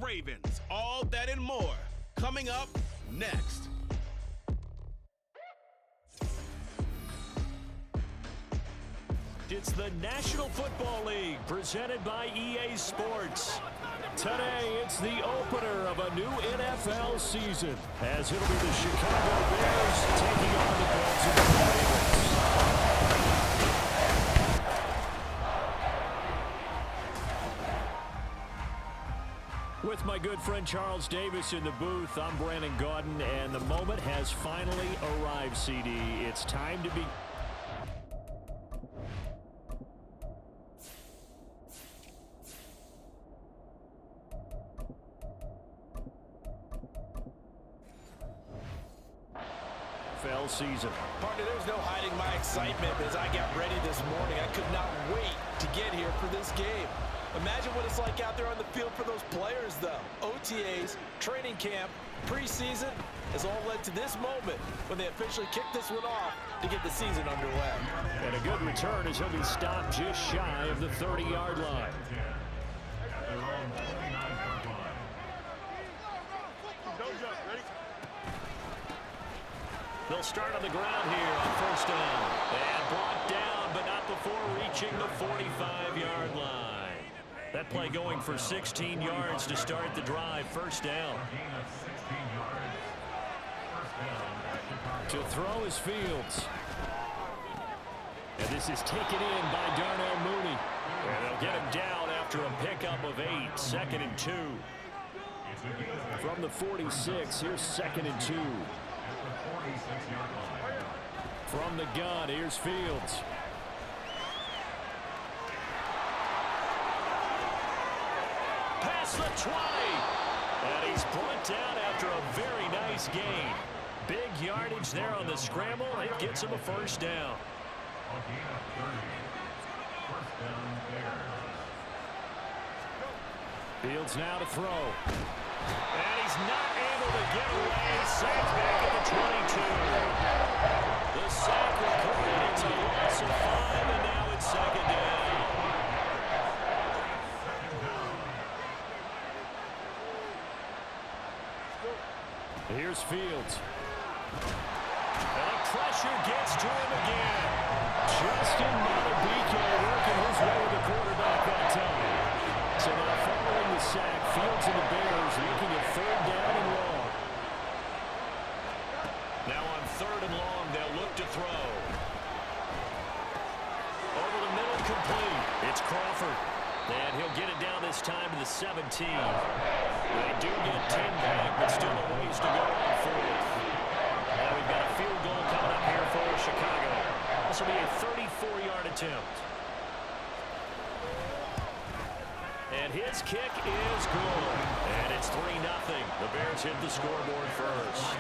Ravens. All that and more coming up next. It's the National Football League presented by EA Sports. Today, it's the opener of a new NFL season, as it'll be the Chicago Bears taking on the Baltimore Ravens. With my good friend Charles Davis in the booth, I'm Brandon Gaudin, and the moment has finally arrived, CD. It's time to be... season. Partner, there's no hiding my excitement as I got ready this morning. I could not wait to get here for this game. Imagine what it's like out there on the field for those players, though. OTAs, training camp, preseason has all led to this moment when they officially kick this one off to get the season underway. And a good return as he'll be stopped just shy of the 30-yard line. They'll start on the ground here on first down. And brought down, but not before reaching the 45-yard line. That play going for 16 yards to start the drive. First down. To throw is Fields. And this is taken in by Darnell Mooney. And they'll get him down after a pickup of 8. 2nd and 2. From the 46, here's 2nd and 2. From the gun, here's Fields. Past the 20. And he's brought down after a very nice gain. Big yardage there on the scramble. It gets him a first down. Fields now to throw. And he's not able to get away. Sacked back at the 22. The sack recorded. It's a loss of 5, and now it's 2nd down. Here's Fields. And the pressure gets to him again. Justin Madubuike working his way to the quarterback that time. So now following the sack, Fields and the Bears looking at 3rd down and long. Now on 3rd and long, they'll look to throw. Over the middle, complete. It's Crawford. And he'll get it down this time to the 17. They do get 10 back, but still a ways to go on 4th. Now we've got a field goal coming up here for Chicago. This will be a 34-yard attempt. And his kick is good. And it's 3-0. The Bears hit the scoreboard first.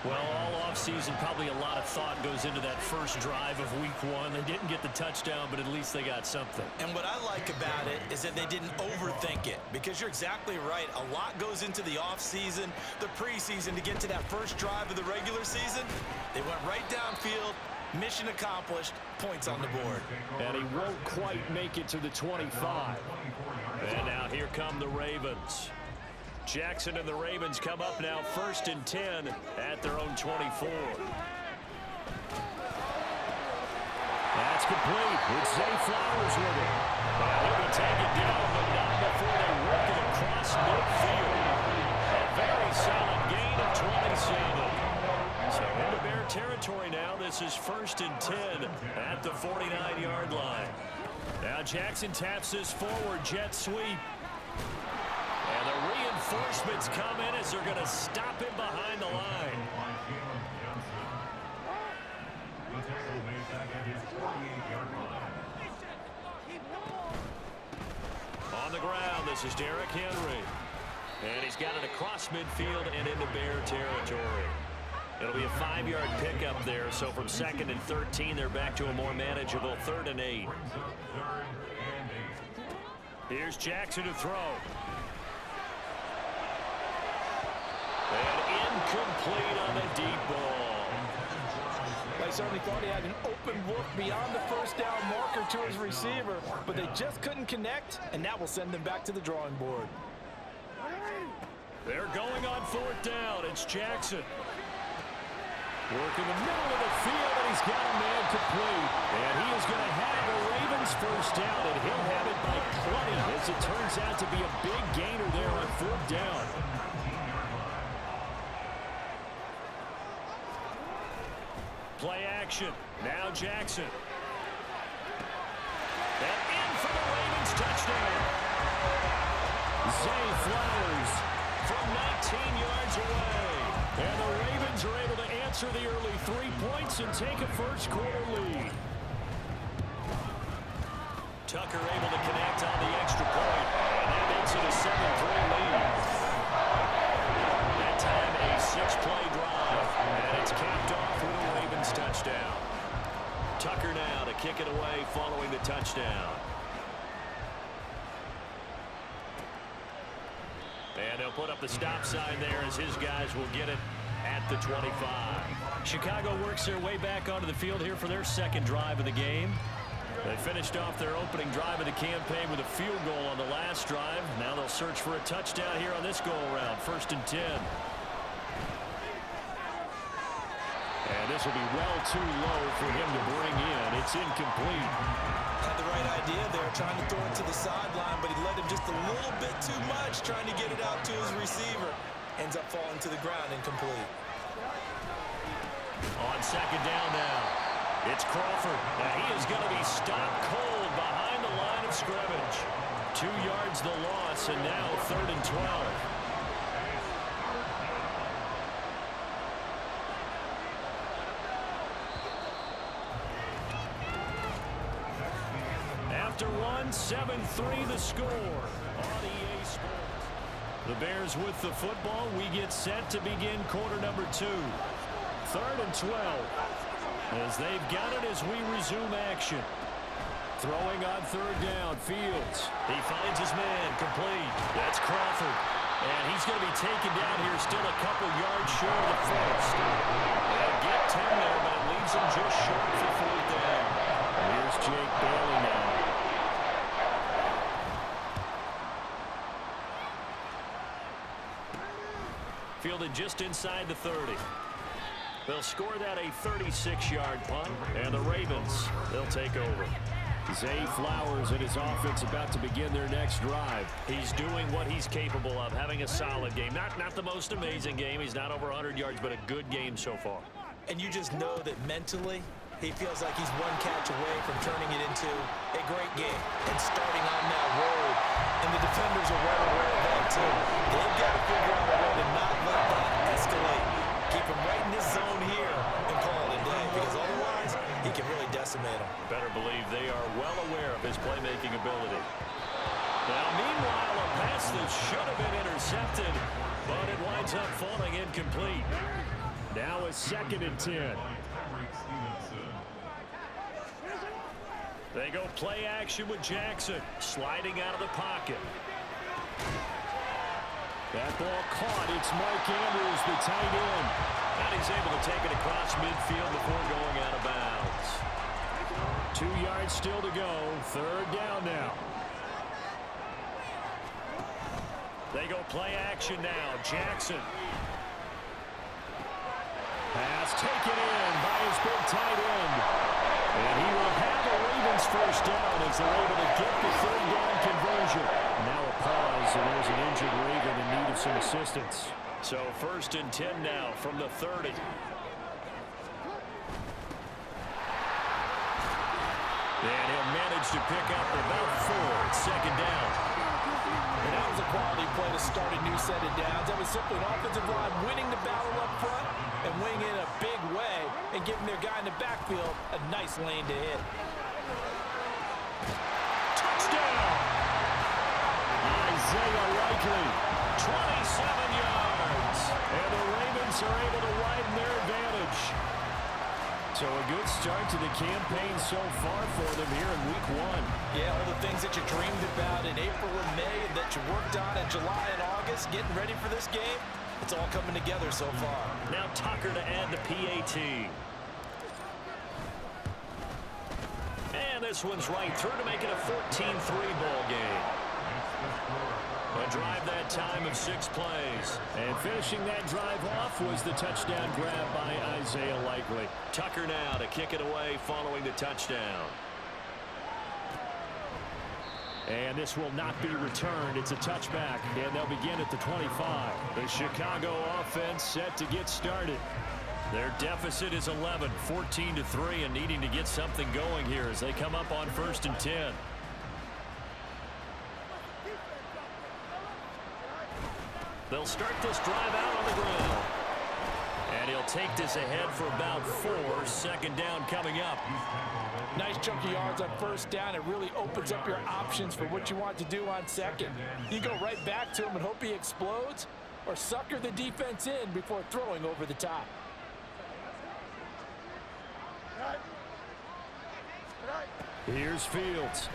Well, all offseason, probably a lot of thought goes into that first drive of week 1. They didn't get the touchdown, but at least they got something. And what I like about it is that they didn't overthink it, because you're exactly right. A lot goes into the offseason, the preseason, to get to that first drive of the regular season. They went right downfield. Mission accomplished. Points on the board. And he won't quite make it to the 25. And now here come the Ravens. Jackson and the Ravens come up now 1st and 10 at their own 24. That's complete. It's Zay Flowers with it. He'll be taken down, but not before they work it across midfield. A very solid gain of 27. So into Bear territory now. This is 1st and 10 at the 49-yard line. Now Jackson taps this forward jet sweep. And the reinforcements come in as they're going to stop him behind the line. On the ground, this is Derrick Henry. And he's got it across midfield and into Bear territory. It'll be a 5-yard pickup there, so from 2nd and 13, they're back to a more manageable 3rd and 8. Here's Jackson to throw. And incomplete on the deep ball. They certainly thought he had an open look beyond the first down marker to his receiver, but they just couldn't connect, and that will send them back to the drawing board. on fourth down. It's Jackson. Working the middle of the field, and he's got a man complete. And he is going to have the Ravens first down, and he'll have it by plenty, as it turns out to be a big gainer there on fourth down. Play action. Now Jackson. And in for the Ravens touchdown. Zay Flowers from 19 yards away. And the Ravens are able to answer the early 3 points and take a first-quarter lead. Tucker able to connect on the extra point, and that makes it a 7-3 lead. That time a 6-play drive, and it's capped off with a Ravens touchdown. Tucker now to kick it away following the touchdown. And they'll put up the stop sign there as his guys will get it at the 25. Chicago works their way back onto the field here for their second drive of the game. They finished off their opening drive of the campaign with a field goal on the last drive. Now they'll search for a touchdown here on this go-around. 1st and 10. And this will be well too low for him to bring in. It's incomplete. Had the right idea there, trying to throw it to the sideline, but he led him just a little bit too much, trying to get it out to his receiver. Ends up falling to the ground, incomplete. On second down now, it's Crawford. Now he is going to be stopped cold behind the line of scrimmage. 2 yards the loss, and now 3rd and 12. After one, 7-3 the score on EA Sports. The Bears with the football. We get set to begin quarter number 2. 3rd and 12. As they've got it as we resume action. Throwing on 3rd down, Fields. He finds his man, complete. That's Crawford. And he's going to be taken down here, still a couple yards short of the first. They'll get 10 there, but it leaves him just short for 4th down. Here's Jake Bailey now. Fielded just inside the 30. They'll score that a 36-yard punt, and the Ravens, they'll take over. Zay Flowers and his offense about to begin their next drive. He's doing what he's capable of, having a solid game. Not the most amazing game. He's not over 100 yards, but a good game so far. And you just know that mentally, he feels like he's one catch away from turning it into a great game and starting on that road. And the defenders are well aware of that, too. They've got to figure out a way to not let that escalate. Keep him right in his zone here and call it a day, because otherwise he can really decimate him. Better believe they are well aware of his playmaking ability. Now, meanwhile, a pass that should have been intercepted, but it winds up falling incomplete. Now a 2nd and 10. They go play action with Jackson, sliding out of the pocket. That ball caught. It's Mark Andrews, the tight end. And he's able to take it across midfield before going out of bounds. 2 yards still to go. 3rd down now. They go play action now. Jackson. Pass taken in by his big tight end. And he will have the Ravens first down as they're able to get the 3rd down conversion. Now a pause, and there's an injured Raven in need of some assistance. So 1st and 10 now from the 30. And he'll manage to pick up about 4 at 2nd down. And that was a quality play to start a new set of downs. That was simply an offensive line winning the battle up front and winning in a big way and giving their guy in the backfield a nice lane to hit. Touchdown! Isaiah Likely, 27 yards. And the Ravens are able to widen their advantage. So a good start to the campaign so far for them here in week 1. Yeah, all the things that you dreamed about in April and May and that you worked on in July and August, getting ready for this game, it's all coming together so far. Now Tucker to add the PAT. And this one's right through to make it a 14-3 ball game. A drive that time of 6 plays. And finishing that drive off was the touchdown grab by Isaiah Likely. Tucker now to kick it away following the touchdown. And this will not be returned. It's a touchback, and they'll begin at the 25. The Chicago offense set to get started. Their deficit is 11, 14-3, and needing to get something going here as they come up on 1st and 10. They'll start this drive out on the ground. And he'll take this ahead for about 4. 2nd down coming up. Nice chunk of yards on 1st down. It really opens up your options for what you want to do on 2nd. You go right back to him and hope he explodes, or sucker the defense in before throwing over the top. Here's Fields.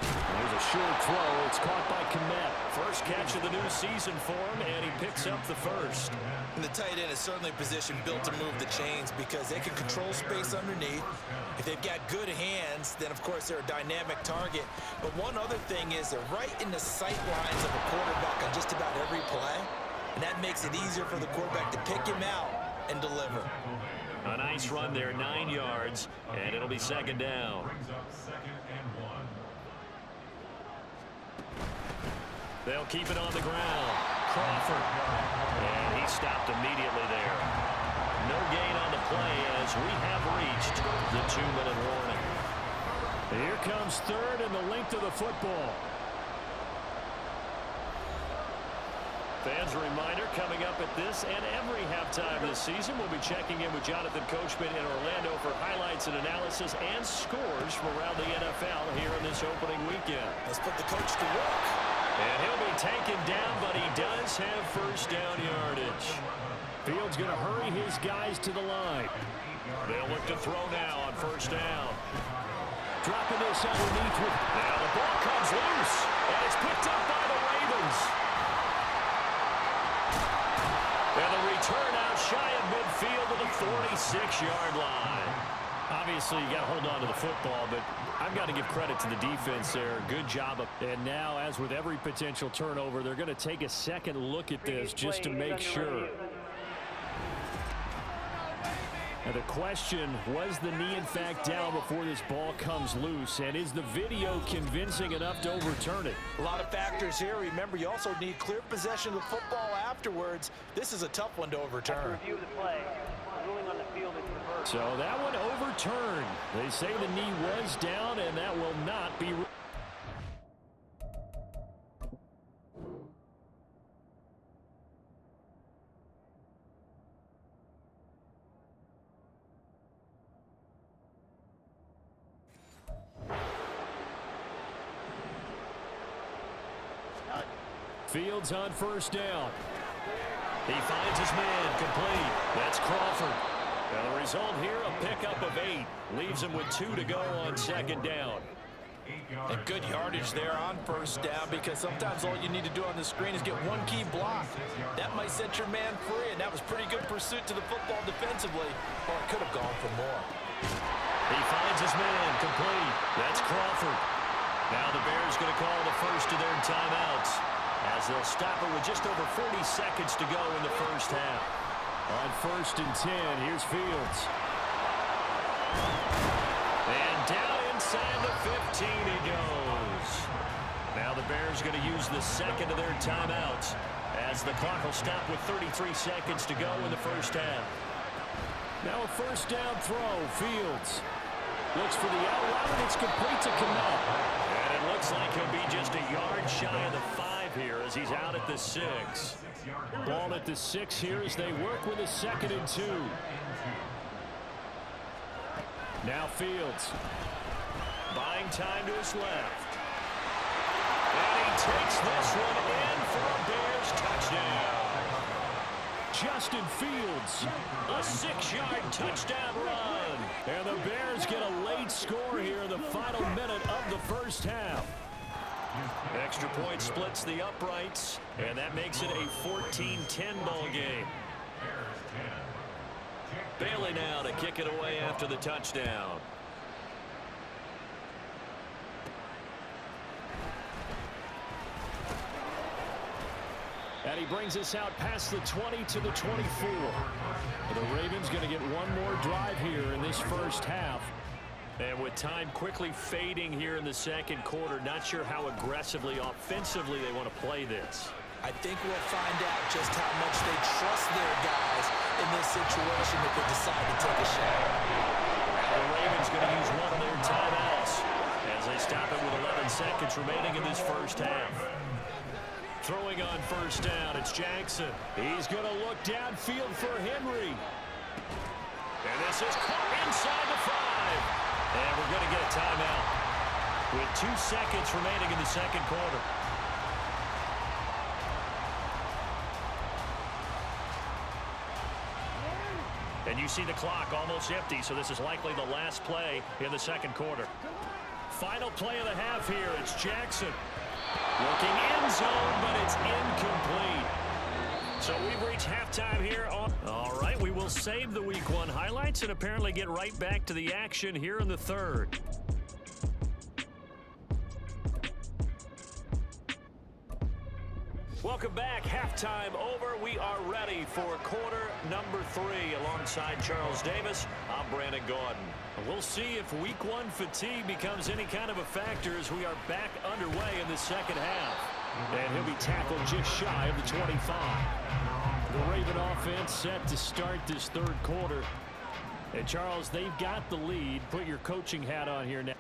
There's a short throw. It's caught by Kmet. First catch of the new season for him, and he picks up the first. And the tight end is certainly a position built to move the chains because they can control space underneath. If they've got good hands, then of course they're a dynamic target. But one other thing is they're right in the sight lines of a quarterback on just about every play. And that makes it easier for the quarterback to pick him out and deliver. A nice run there, 9 yards, and it'll be 2nd down. They'll keep it on the ground. Crawford. And he stopped immediately there. No gain on the play as we have reached the 2-minute warning. Here comes 3rd and the length of the football. Fans, a reminder, coming up at this and every halftime this season, we'll be checking in with Jonathan Coachman in Orlando for highlights and analysis and scores from around the NFL here in this opening weekend. Let's put the coach to work. And he'll be taken down, but he does have 1st down yardage. Fields going to hurry his guys to the line. They'll look to throw now on 1st down. Dropping this underneath with... Now the ball comes loose, and it's picked up by the Ravens. And the return out shy of midfield to the 46-yard line. Obviously, you got to hold on to the football, but I've got to give credit to the defense there. Good job. And now, as with every potential turnover, they're going to take a second look at this just to make sure. Now the question, was the knee in fact down before this ball comes loose? And is the video convincing enough to overturn it? A lot of factors here. Remember, you also need clear possession of the football afterwards. This is a tough one to overturn. Review the play. Ruling on the field is reversed. So that one overturned. They say the knee was down, and that will not be... Fields on 1st down. He finds his man complete. That's Crawford. And the result here, a pickup of 8. Leaves him with 2 to go on 2nd down. And good yardage there on 1st down because sometimes all you need to do on the screen is get one key block. That might set your man free, and that was pretty good pursuit to the football defensively, or it could have gone for more. He finds his man complete. That's Crawford. Now the Bears going to call the first of their timeouts, as they'll stop it with just over 40 seconds to go in the 1st half. On 1st and 10, here's Fields. And down inside the 15 he goes. Now the Bears going to use the second of their timeouts, as the clock will stop with 33 seconds to go in the 1st half. Now a 1st down throw. Fields looks for the out route, and it's complete to Kmet. And it looks like he'll be just a yard shy of the 5 here as he's out at the 6. Ball at the 6 here as they work with a 2nd and 2. Now Fields. Buying time to his left. And he takes this one in for a Bears touchdown. Justin Fields, a 6-yard touchdown run. And the Bears get a late score here in the final minute of the 1st half. Extra point splits the uprights, and that makes it a 14-10 ball game. Bailey now to kick it away after the touchdown. And he brings us out past the 20 to the 24. The Ravens going to get one more drive here in this first half. And with time quickly fading here in the second quarter, not sure how aggressively, offensively they want to play this. I think we'll find out just how much they trust their guys in this situation if they decide to take a shot. The Ravens going to use one of their timeouts as they stop it with 11 seconds remaining in this first half. Throwing on first down, it's Jackson. He's going to look downfield for Henry. And this is caught inside the 5. And we're going to get a timeout with 2 seconds remaining in the second quarter. And you see the clock almost empty, so this is likely the last play in the second quarter. Final play of the half here. It's Jackson. Looking end zone, but it's incomplete. So we've reached halftime here. All right, we will save the Week 1 highlights and apparently get right back to the action here in the third. Welcome back. Halftime over. We are ready for quarter number 3. Alongside Charles Davis, I'm Brandon Gaudin. We'll see if Week 1 fatigue becomes any kind of a factor as we are back underway in the second half. And he'll be tackled just shy of the 25. The Raven offense set to start this third quarter. And Charles, they've got the lead. Put your coaching hat on here now.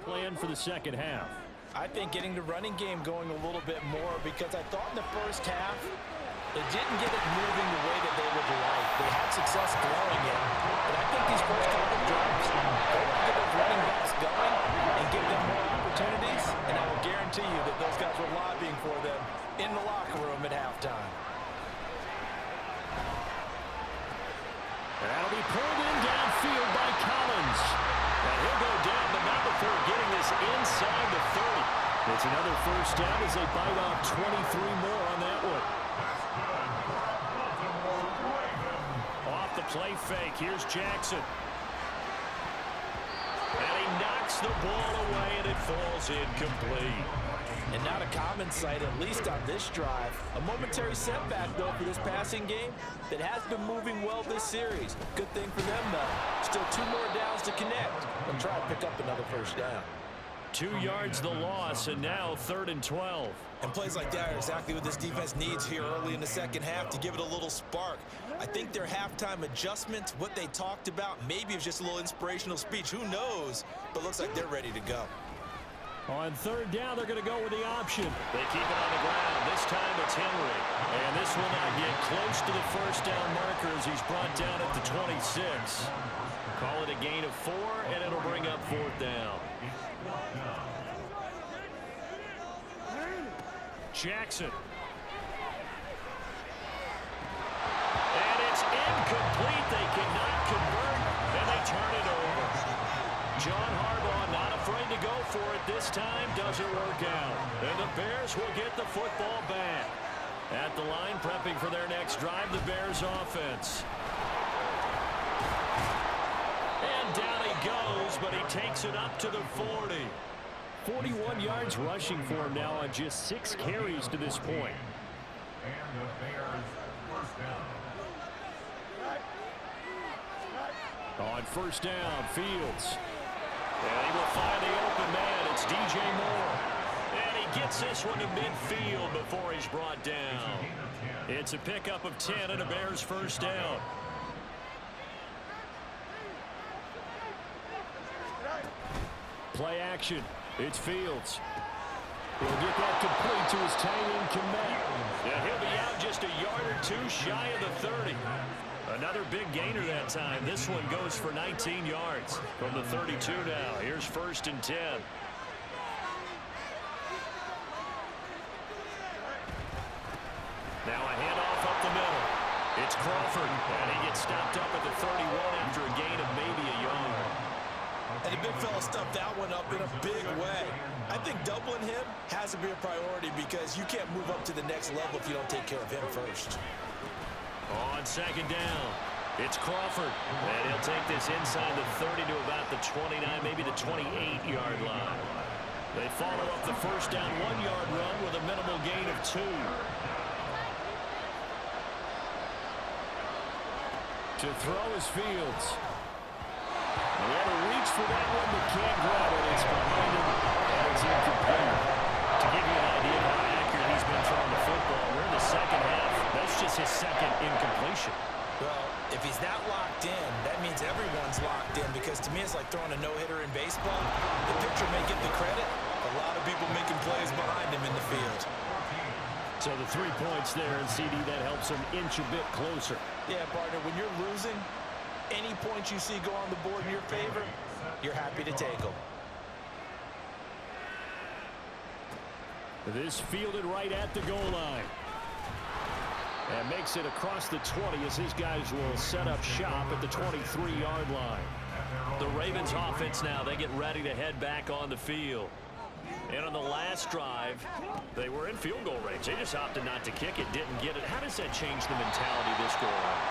Plan for the second half. I think getting the running game going a little bit more because I thought in the first half they didn't get it moving the way that they would like. They had success throwing it, but I think these first couple of drives, they want to get those running backs going and give them more opportunities, and I will guarantee you that those guys were lobbying for them in the locker room at halftime. That'll be pulled in downfield by Collins. And he'll go down, but not before getting this inside the 30. It's another first down as they bite off 23 more on that one. Off the play fake, here's Jackson. And he knocks the ball away, and it falls incomplete. And not a common sight, at least on this drive. A momentary setback, though, for this passing game that has been moving well this series. Good thing for them, though. Still 2 more downs to connect and try to pick up another first down. 2 yards the loss, and now 3rd and 12. And plays like that are exactly what this defense needs here early in the second half to give it a little spark. I think their halftime adjustments, what they talked about, maybe it was just a little inspirational speech. Who knows? But looks like they're ready to go. On 3rd down, they're going to go with the option. They keep it on the ground. This time it's Henry. And this will not get close to the first down marker as he's brought down at the 26. Call it a gain of 4, and it'll bring up 4th down. Jackson. And it's incomplete. They cannot convert, and they turn it over. John Harbaugh not afraid to go for it this time. Doesn't work out. And the Bears will get the football back. At the line, prepping for their next drive, the Bears offense. And down he goes, but he takes it up to the 40. 41 yards rushing for him now on just 6 carries to this point. And the Bears first down. On first down, Fields. And he will DJ Moore. And he gets this one to midfield before he's brought down. It's a pickup of 10 and a Bears first down. Play action. It's Fields. He'll get that complete to his tight end commit. And he'll be out just a yard or two shy of the 30. Another big gainer that time. This one goes for 19 yards from the 32 now. Here's 1st and 10. Now a handoff up the middle. It's Crawford, and he gets stopped up at the 31 after a gain of maybe a yard. And the big fella stuffed that one up in a big way. I think doubling him has to be a priority because you can't move up to the next level if you don't take care of him first. On 2nd down, it's Crawford. And he'll take this inside the 30 to about the 29, maybe the 28-yard line. They follow up the first down 1-yard run with a minimal gain of 2. To throw is Fields. He had a reach for that one, but can't grab it. It's behind him, and it's incomplete. To give you an idea of how accurate he's been throwing the football, we're in the second half. That's just his second incompletion. Well, if he's that locked in, that means everyone's locked in because to me it's like throwing a no-hitter in baseball. The pitcher may get the credit. A lot of people making plays behind him in the field. So the 3 points there, and CD, that helps him inch a bit closer. Yeah, partner, when you're losing, any points you see go on the board in your favor, you're happy to take them. This fielded right at the goal line. And makes it across the 20 as his guys will set up shop at the 23-yard line. The Ravens offense now, they get ready to head back on the field. And on the last drive, they were in field goal range. They just opted not to kick it, didn't get it. How does that change the mentality this go around?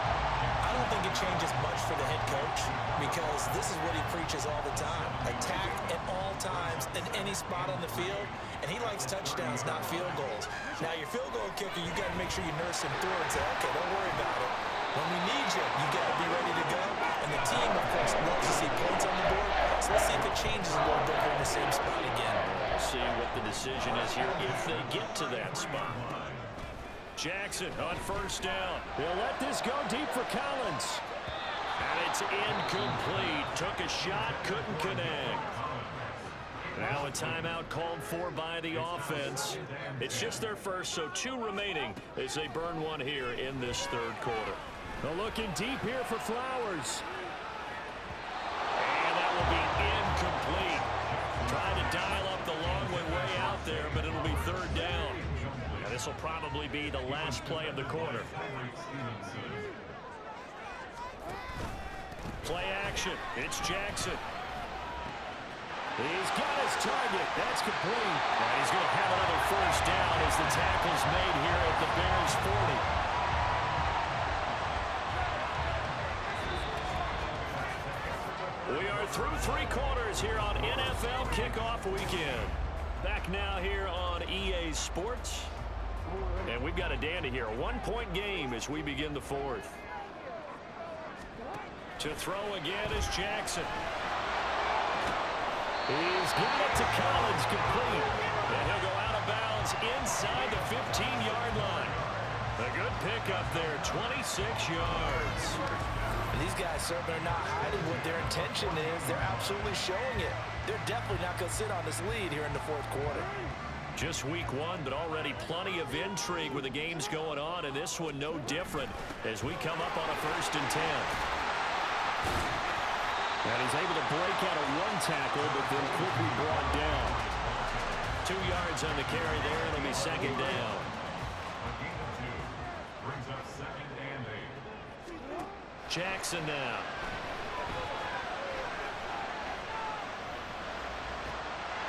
I don't think it changes much for the head coach because this is what he preaches all the time. Attack at all times in any spot on the field, and he likes touchdowns, not field goals. Now, your field goal kicker, you got to make sure you nurse him through and say, okay, don't worry about it. When we need you, you got to be ready to go. And the team, of course, loves to see points on the board. So let's see if it changes a little bit. They're in the same spot again. We'll see what the decision is here if they get to that spot. Jackson on 1st down. He'll let this go deep for Collins. And it's incomplete. Took a shot, couldn't connect. Now a timeout called for by the offense. It's just their first, so 2 remaining as they burn one here in this 3rd quarter. They're looking deep here for Flowers. And that will be incomplete. Trying to dial up the long way out there, but it'll be 3rd down. And this will probably be the last play of the quarter. Play action. It's Jackson. He's got his target. That's complete. And he's going to have another 1st down as the tackle's made here at the Bears 40. We are through 3 quarters here on NFL Kickoff Weekend. Back now here on EA Sports. And we've got a dandy here. A 1-point game as we begin the 4th. To throw again is Jackson. He's got it to Collins, complete. And he'll go out of bounds inside the 15-yard line. A good pickup there, 26 yards. And these guys certainly are not hiding what their intention is. They're absolutely showing it. They're definitely not going to sit on this lead here in the 4th quarter. Just week 1, but already plenty of intrigue with the games going on, and this one no different as we come up on a 1st and 10. And he's able to break out of 1 tackle, but then quickly brought down. 2 yards on the carry there, and it'll be 2nd down. Brings up 2nd and 8. Jackson now.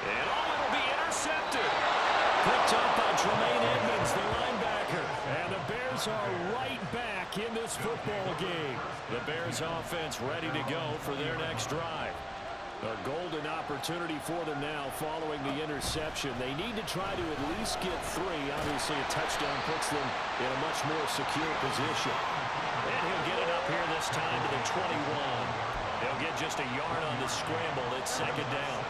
And it'll be intercepted. Picked up by Tremaine Edmonds, the linebacker. And the Bears are right back in this football game. The Bears offense ready to go for their next drive. A golden opportunity for them now following the interception. They need to try to at least get 3. Obviously, a touchdown puts them in a much more secure position. And he'll get it up here this time to the 21. He'll get just a yard on the scramble. It's 2nd down.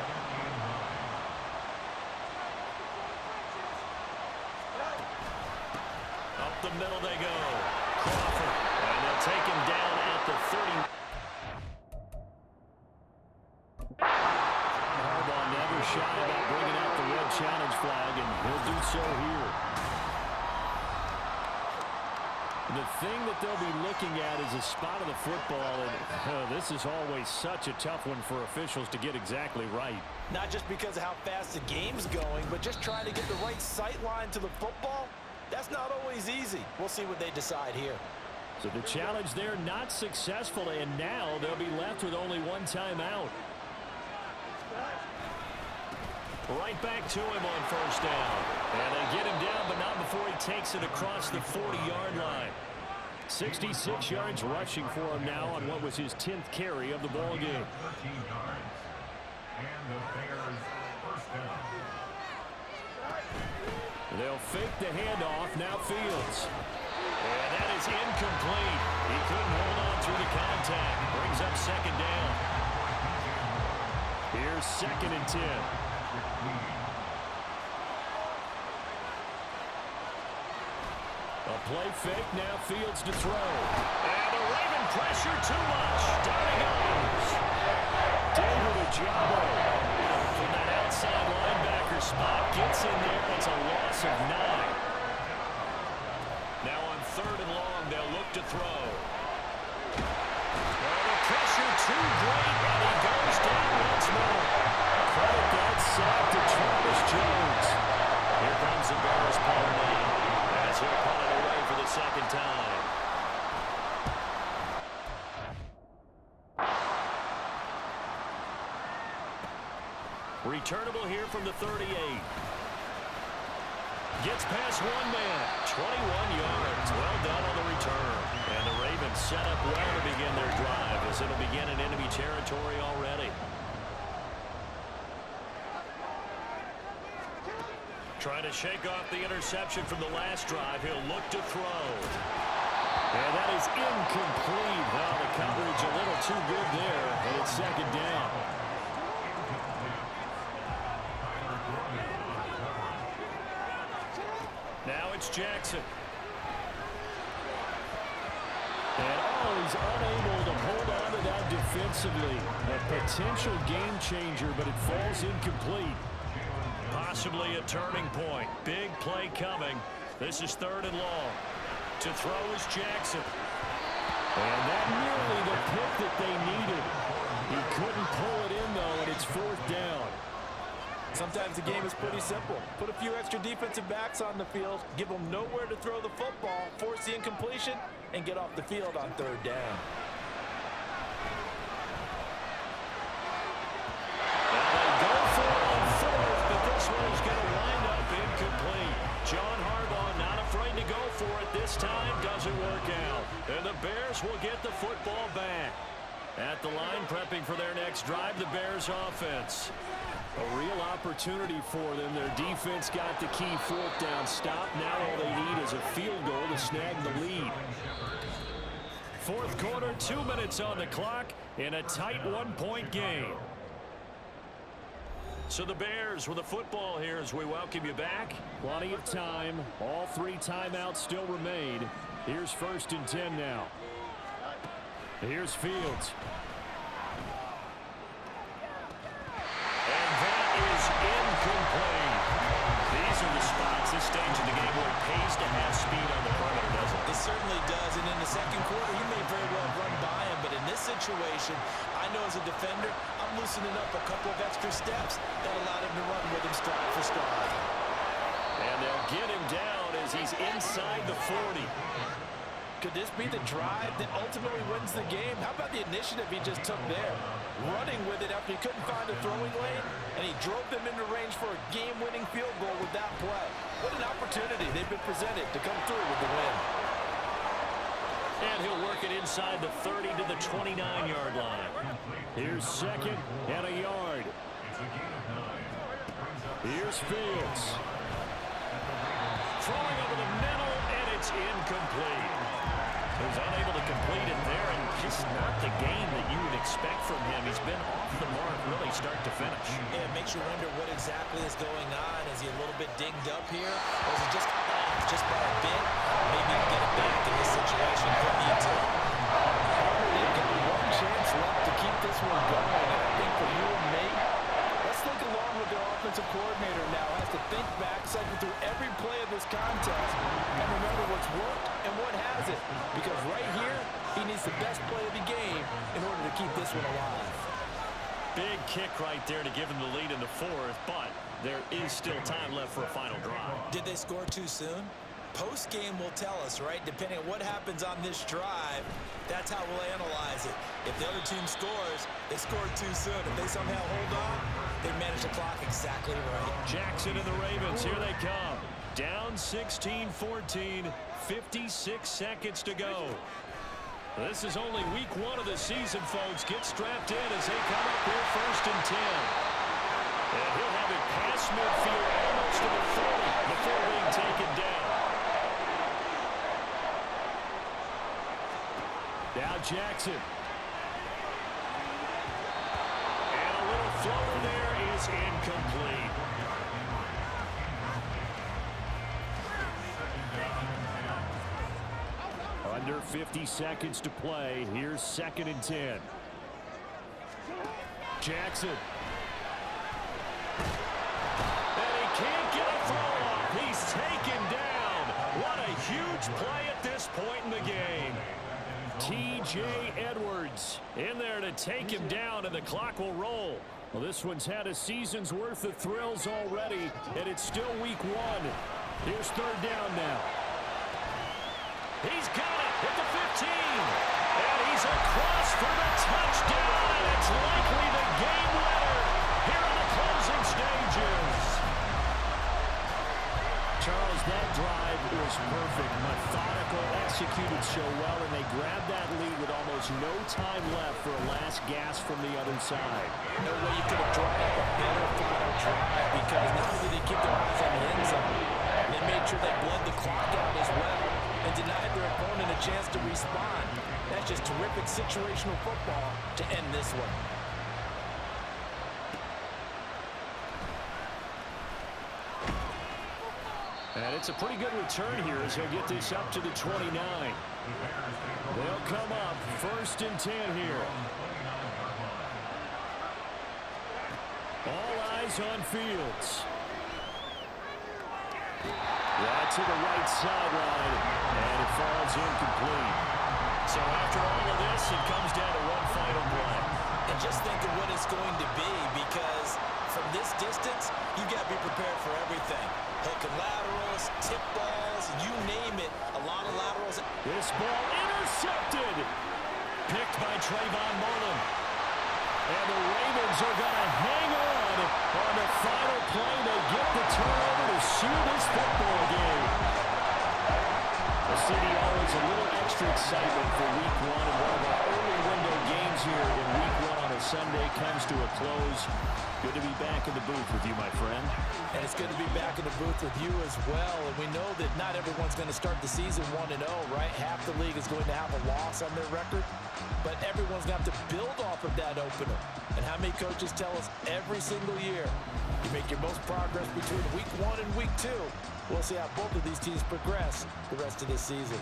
the middle they go. Crawford, and they'll take him down at the 30. Harbaugh never shy about bringing out the red challenge flag, and he'll do so here. The thing that they'll be looking at is a spot of the football, and this is always such a tough one for officials to get exactly right. Not just because of how fast the game's going, but just trying to get the right sight line to the football. That's not always easy. We'll see what they decide here. So the challenge there not successful, and now they'll be left with only one timeout. Right back to him on first down. And they get him down, but not before he takes it across the 40-yard line. 66 yards rushing for him now on what was his 10th carry of the ball game. 13 yards. And the Bears first down. They'll fake the handoff. Now Fields. And that is incomplete. He couldn't hold on through the contact. Brings up second down. Here's 2nd and 10. A play fake, now Fields to throw. And the Raven pressure too much. Down he goes. David Ojabo from that outside linebacker spot gets in there. It's a loss of 9. Now on 3rd and long, they'll look to throw. Oh, the pressure too great, and he goes down once more. Credit that sack to Travis Jones. Here comes the Bears punter now, as he'll punt it away for the 2nd time. Returnable here from the 38. Gets past one man. 21 yards. Well done on the return. And the Ravens set up well to begin their drive, as it'll begin in enemy territory already. Trying to shake off the interception from the last drive. He'll look to throw. And that is incomplete. Well, the coverage a little too good there, and it's 2nd down. Now it's Jackson. And he's unable to hold on to that defensively. A potential game changer, but it falls incomplete. Possibly a turning point. Big play coming. This is 3rd and long. To throw is Jackson. And that nearly the pick that they needed. He couldn't pull it in, though, and it's 4th down. Sometimes the game is pretty simple. Put a few extra defensive backs on the field, give them nowhere to throw the football, force the incompletion, and get off the field on 3rd down. Go for it on 4th, but this one is going to wind up incomplete. John Harbaugh not afraid to go for it this time. Doesn't work out. And the Bears will get the football back. At the line, prepping for their next drive, the Bears offense. A real opportunity for them. Their defense got the key 4th down stop. Now all they need is a field goal to snag the lead. 4th quarter, 2 minutes on the clock in a tight 1-point game. So the Bears with the football here as we welcome you back. Plenty of time. All 3 timeouts still remain. Here's 1st and 10 now. Here's Fields. And that is incomplete. These are the spots, this stage of the game, where it pays to have speed on the perimeter, doesn't it? It certainly does, and in the 2nd quarter, he may very well run by him, but in this situation, I know as a defender, I'm loosening up a couple of extra steps that allowed him to run with him stride for stride. And they'll get him down as he's inside the 40. Could this be the drive that ultimately wins the game? How about the initiative he just took there? Running with it after he couldn't find a throwing lane, and he drove them into range for a game-winning field goal with that play. What an opportunity they've been presented to come through with the win. And he'll work it inside the 30 to the 29-yard line. Here's 2nd and a yard. Here's Fields. Throwing over the middle, and it's incomplete. He was unable to complete it there, and just not the game that you would expect from him. He's been off the mark really start to finish. Yeah, it makes you wonder what exactly is going on. Is he a little bit dinged up here, or is he just off just by a bit. Maybe you get it back in this situation. Could need to. They've got one chance left to keep this one going. And I think for you and me, let's think along with their offensive coordinator now. Has to think back, cycle through every play of this contest, and remember what's worked and what hasn't. Because right here, he needs the best play of the game in order to keep this one alive. Big kick right there to give him the lead in the fourth, but there is still time left for a final drive. Did they score too soon? Post-game will tell us, right? Depending on what happens on this drive, that's how we'll analyze it. If the other team scores, they scored too soon. If they somehow hold on, they manage the clock exactly right. Jackson and the Ravens, here they come. Down 16-14, 56 seconds to go. This is only week 1 of the season, folks. Get strapped in as they come up here 1st and 10. And he'll have it past midfield almost to the 40 before being taken down. Now Jackson. And a little floater there is incomplete. Under 50 seconds to play. Here's 2nd and 10. Jackson. And he can't get a throw off. He's taken down. What a huge play at this point in the game. T.J. Edwards in there to take him down, and the clock will roll. Well, this one's had a season's worth of thrills already, and it's still week 1. Here's 3rd down now. He's got it at the 15. And he's across for the touchdown. And it's likely the game winner here in the closing stages. Charles, that drive was perfect. Methodical, executed so well, and they grabbed that lead with almost no time left for a last gasp from the other side. No way you could have drawn up a better final drive, because not only did they keep their eyes on the end zone, they made sure they bled the clock out as well and denied their opponent a chance to respond. That's just terrific situational football to end this one. And it's a pretty good return here as he'll get this up to the 29. They'll come up 1st and 10 here. All eyes on Fields. Right to the right sideline, and it falls incomplete. So after all of this, it comes down to one final play. And just think of what it's going to be, because from this distance, you've got to be prepared for everything. Hook and laterals, tip balls, you name it. A lot of laterals. This ball intercepted. Picked by Trayvon Mullen. And the Ravens are going to hang on the final play. They get the turnover to seal this football game. The city always a little extra excitement for week 1, and one of our early window games here in week 1 on a Sunday comes to a close. Good to be back in the booth with you, my friend. And it's good to be back in the booth with you as well. And we know that not everyone's going to start the season 1-0, right? Half the league is going to have a loss on their record. But everyone's going to have to build off of that opener. And how many coaches tell us every single year, you make your most progress between week 1 and week 2. We'll see how both of these teams progress the rest of this season.